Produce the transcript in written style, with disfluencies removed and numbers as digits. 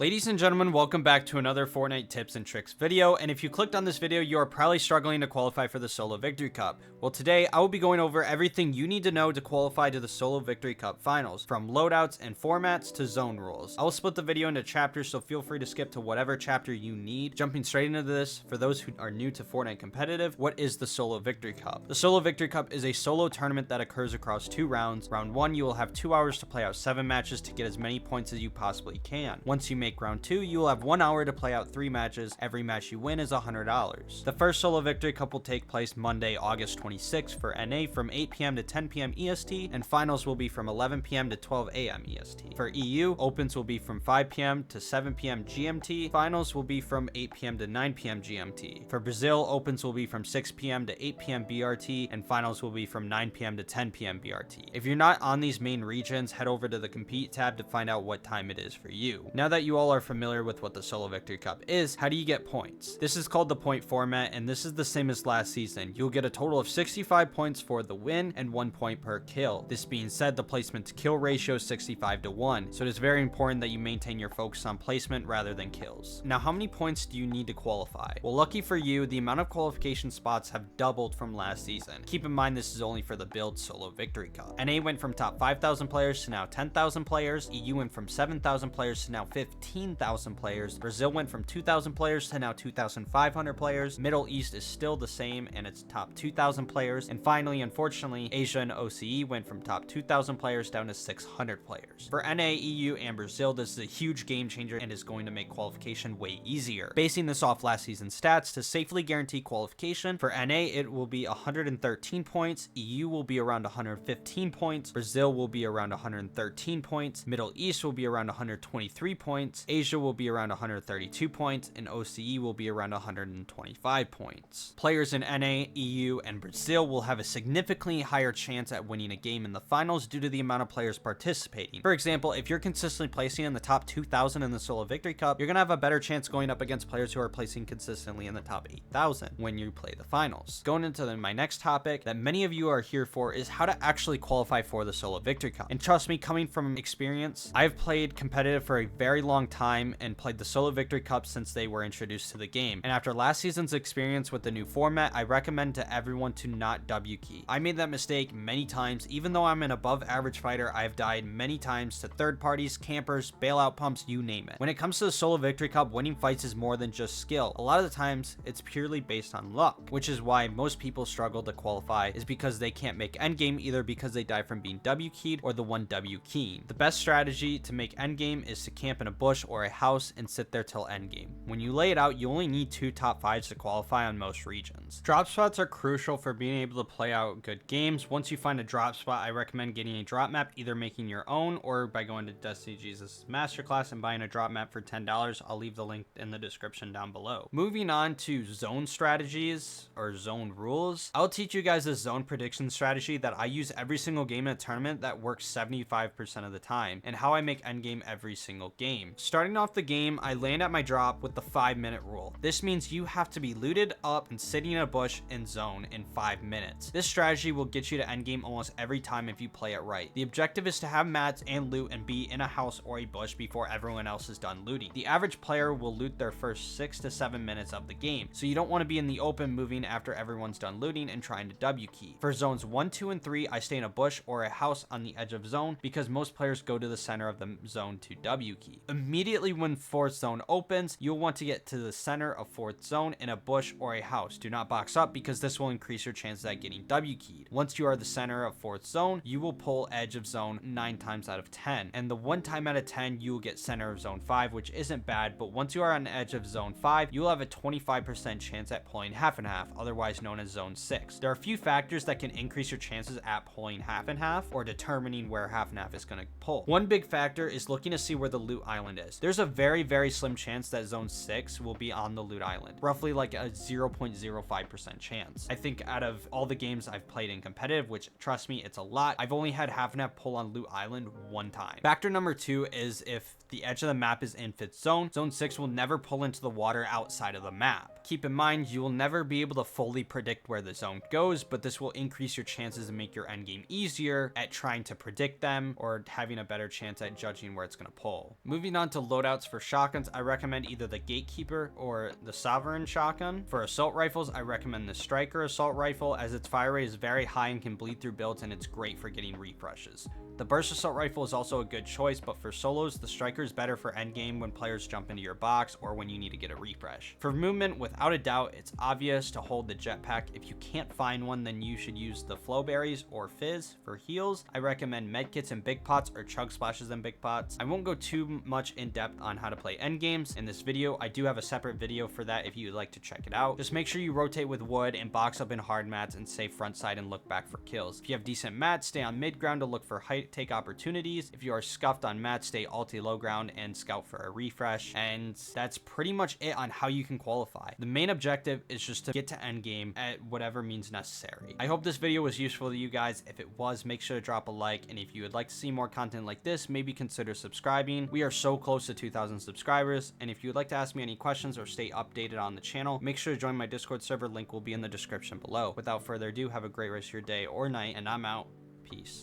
Ladies and gentlemen, welcome back to another Fortnite tips and tricks video, and if you clicked on this video, you are probably struggling to qualify for the Solo Victory Cup. Well, today I will be going over everything you need to know to qualify to the Solo Victory Cup finals, from loadouts and formats to zone rules. I will split the video into chapters, so feel free to skip to whatever chapter you need. Jumping straight into this, for those who are new to Fortnite competitive, what is the Solo Victory Cup? The Solo Victory Cup is a solo tournament that occurs across 2 rounds. Round 1, you will have 2 hours to play out 7 matches to get as many points as you possibly can. Once you make round 2, you will have 1 hour to play out 3 matches. Every match you win is $100. The first Solo Victory Cup will take place Monday, August 26th for NA from 8 p.m. to 10 p.m. EST, and finals will be from 11 p.m. to 12 a.m. EST. For EU, opens will be from 5 p.m. to 7 p.m. GMT, finals will be from 8 p.m. to 9 p.m. GMT. For Brazil, opens will be from 6 p.m. to 8 p.m. BRT, and finals will be from 9 p.m. to 10 p.m. BRT. If you're not on these main regions, head over to the Compete tab to find out what time it is for you. Now that you all are familiar with what the Solo Victory Cup is, how do you get points? This is called the point format, and this is the same as last season. You'll get a total of 65 points for the win and 1 point per kill. This being said, the placement to kill ratio is 65 to 1, so it is very important that you maintain your focus on placement rather than kills. Now, how many points do you need to qualify? Well, lucky for you, the amount of qualification spots have doubled from last season. Keep in mind this is only for the build Solo Victory Cup. NA went from top 5,000 players to now 10,000 players. EU went from 7,000 players to now 15,000 players. Brazil went from 2,000 players to now 2,500 players. Middle East is still the same and it's top 2,000 players. And finally, unfortunately, Asia and OCE went from top 2,000 players down to 600 players. For NA, EU, and Brazil, this is a huge game changer and is going to make qualification way easier. Basing this off last season's stats, to safely guarantee qualification, for NA it will be 113 points, EU will be around 115 points, Brazil will be around 113 points, Middle East will be around 123 points, Asia will be around 132 points, and OCE will be around 125 points. Players in NA, EU, and Brazil will have a significantly higher chance at winning a game in the finals due to the amount of players participating. For example, if you're consistently placing in the top 2,000 in the Solo Victory Cup, you're gonna have a better chance going up against players who are placing consistently in the top 8,000 when you play the finals. Going into my next topic that many of you are here for is how to actually qualify for the Solo Victory Cup. And trust me, coming from experience, I've played competitive for a very long time and played the Solo Victory Cup since they were introduced to the game. And after last season's experience with the new format, I recommend to everyone to not W key. I made that mistake many times. Even though I'm an above average fighter, I've died many times to third parties, campers, bailout pumps, you name it. When it comes to the Solo Victory Cup, winning fights is more than just skill. A lot of the times, it's purely based on luck, which is why most people struggle to qualify, is because they can't make endgame, either because they die from being W keyed or the one W keying. The best strategy to make endgame is to camp in a bush or a house and sit there till endgame. When you lay it out, you only need 2 top 5s to qualify on most regions. Drop spots are crucial for being able to play out good games. Once you find a drop spot, I recommend getting a drop map, either making your own or by going to Destiny Jesus Masterclass and buying a drop map for $10. I'll leave the link in the description down below. Moving on to zone strategies or zone rules, I'll teach you guys a zone prediction strategy that I use every single game in a tournament that works 75% of the time, and how I make endgame every single game. Starting off the game, I land at my drop with the 5-minute rule. This means you have to be looted up and sitting in a bush in zone in 5 minutes. This strategy will get you to endgame almost every time if you play it right. The objective is to have mats and loot and be in a house or a bush before everyone else is done looting. The average player will loot their first 6 to 7 minutes of the game, so you don't want to be in the open moving after everyone's done looting and trying to W key. For zones 1, 2, and 3, I stay in a bush or a house on the edge of zone because most players go to the center of the zone to W key. Immediately when 4th zone opens, you'll want to get to the center of 4th zone in a bush or a house. Do not box up because this will increase your chances at getting W keyed. Once you are the center of 4th zone, you will pull edge of zone 9 times out of 10, and the 1 time out of 10 you will get center of zone 5, which isn't bad, but once you are on the edge of zone 5, you will have a 25% chance at pulling half and half, otherwise known as zone 6. There are a few factors that can increase your chances at pulling half and half or determining where half and half is going to pull. One big factor is looking to see where the loot island is. There's a very slim chance that zone 6 will be on the loot island, roughly like a 0.05 5% chance. I think out of all the games I've played in competitive, which trust me, it's a lot, I've only had half and half pull on Loot Island one time. Factor number 2 is if the edge of the map is in 5th zone, zone 6 will never pull into the water outside of the map. Keep in mind, you will never be able to fully predict where the zone goes, but this will increase your chances and make your endgame easier at trying to predict them or having a better chance at judging where it's going to pull. Moving on to loadouts for shotguns, I recommend either the Gatekeeper or the Sovereign shotgun. For assault rifles, I recommend the Striker assault rifle as its fire rate is very high and can bleed through builds, and it's great for getting refreshes. The burst assault rifle is also a good choice, but for solos, the Striker is better for endgame when players jump into your box or when you need to get a refresh. For movement, without a doubt, it's obvious to hold the jetpack. If you can't find one, then you should use the flow berries or fizz. For heals, I recommend medkits and big pots or chug splashes and big pots. I won't go too much in depth on how to play endgames in this video. I do have a separate video for that if you'd like to check it out. Just make sure you rotate with wood and box up in hard mats and stay front side and look back for kills. If you have decent mats, stay on mid ground to look for height take opportunities. If you are scuffed on mats, stay ulti low ground and scout for a refresh. And that's pretty much it on how you can qualify. The main objective is just to get to endgame at whatever means necessary. I hope this video was useful to you guys. If it was, make sure to drop a like, and if you would like to see more content like this, maybe consider subscribing. We are so close to 2,000 subscribers, and if you would like to ask me any questions or stay updated on the channel, make sure to join my Discord server. Link will be in the description below. Without further ado, have a great rest of your day or night, and I'm out. Peace.